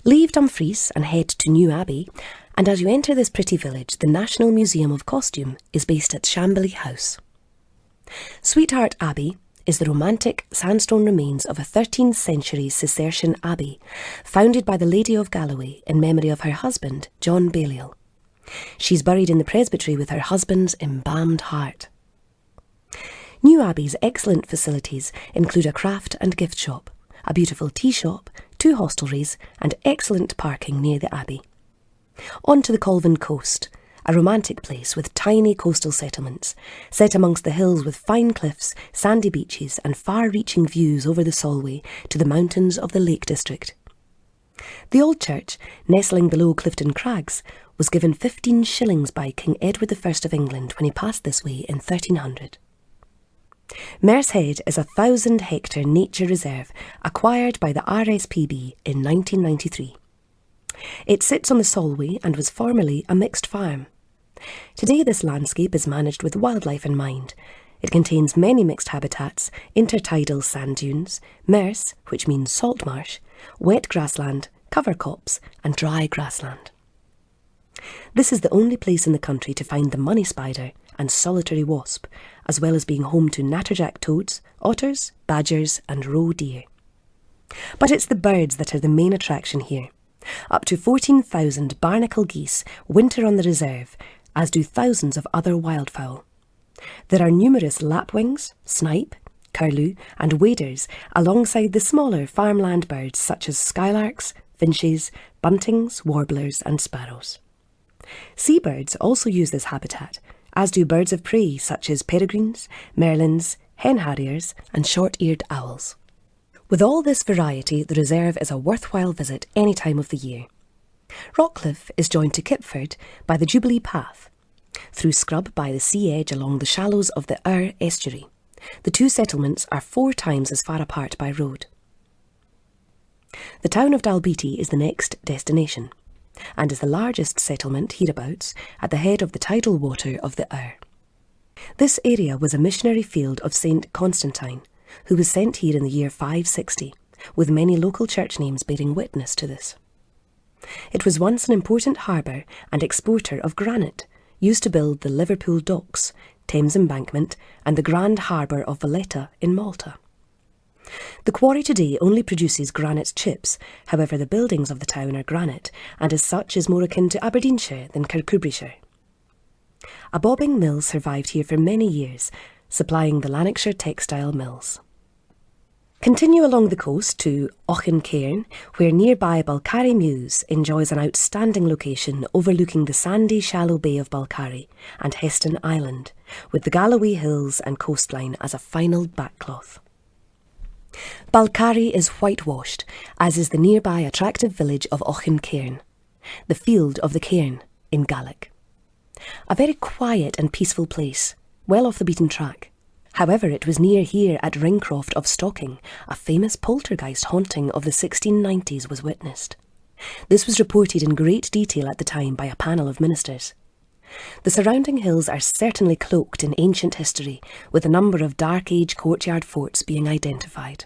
Leave Dumfries and head to New Abbey, and as you enter this pretty village, the National Museum of Costume is based at Chambly House. Sweetheart Abbey is the romantic sandstone remains of a 13th century Cistercian abbey, founded by the Lady of Galloway in memory of her husband, John Balliol. She's buried in the presbytery with her husband's embalmed heart. New Abbey's excellent facilities include a craft and gift shop, a beautiful tea shop, 2 hostelries and excellent parking near the Abbey. On to the Colvend coast, a romantic place with tiny coastal settlements, set amongst the hills with fine cliffs, sandy beaches and far-reaching views over the Solway to the mountains of the Lake District. The old church, nestling below Clifton Crags, was given 15 shillings by King Edward I of England when he passed this way in 1300. Merse Head is a 1,000-hectare nature reserve acquired by the RSPB in 1993. It sits on the Solway and was formerly a mixed farm. Today this landscape is managed with wildlife in mind. It contains many mixed habitats, intertidal sand dunes, merse, which means salt marsh, wet grassland, cover copse and dry grassland. This is the only place in the country to find the money spider and solitary wasp, as well as being home to natterjack toads, otters, badgers and roe deer. But it's the birds that are the main attraction here. Up to 14,000 barnacle geese winter on the reserve, as do thousands of other wildfowl. There are numerous lapwings, snipe, curlew and waders alongside the smaller farmland birds such as skylarks, finches, buntings, warblers and sparrows. Seabirds also use this habitat, as do birds of prey such as peregrines, merlins, hen harriers and short-eared owls. With all this variety, the reserve is a worthwhile visit any time of the year. Rockcliffe is joined to Kipford by the Jubilee Path, through scrub by the sea edge along the shallows of the Ur estuary. The 2 settlements are 4 times as far apart by road. The town of Dalbeattie is the next destination, and is the largest settlement hereabouts at the head of the tidal water of the Ur. This area was a missionary field of St. Constantine, who was sent here in the year 560, with many local church names bearing witness to this. It was once an important harbour and exporter of granite, used to build the Liverpool docks, Thames Embankment and the Grand Harbour of Valletta in Malta. The quarry today only produces granite chips, however the buildings of the town are granite and as such is more akin to Aberdeenshire than Kirkcudbrightshire. A bobbing mill survived here for many years, supplying the Lanarkshire textile mills. Continue along the coast to Auchencairn, where nearby Balcarry Mews enjoys an outstanding location overlooking the sandy shallow bay of Balcarry and Heston Island, with the Galloway Hills and coastline as a final backcloth. Balcarry is whitewashed, as is the nearby attractive village of Auchencairn, the Field of the Cairn in Gaelic. A very quiet and peaceful place, well off the beaten track. However, it was near here at Ringcroft of Stocking, a famous poltergeist haunting of the 1690s was witnessed. This was reported in great detail at the time by a panel of ministers. The surrounding hills are certainly cloaked in ancient history, with a number of Dark Age courtyard forts being identified.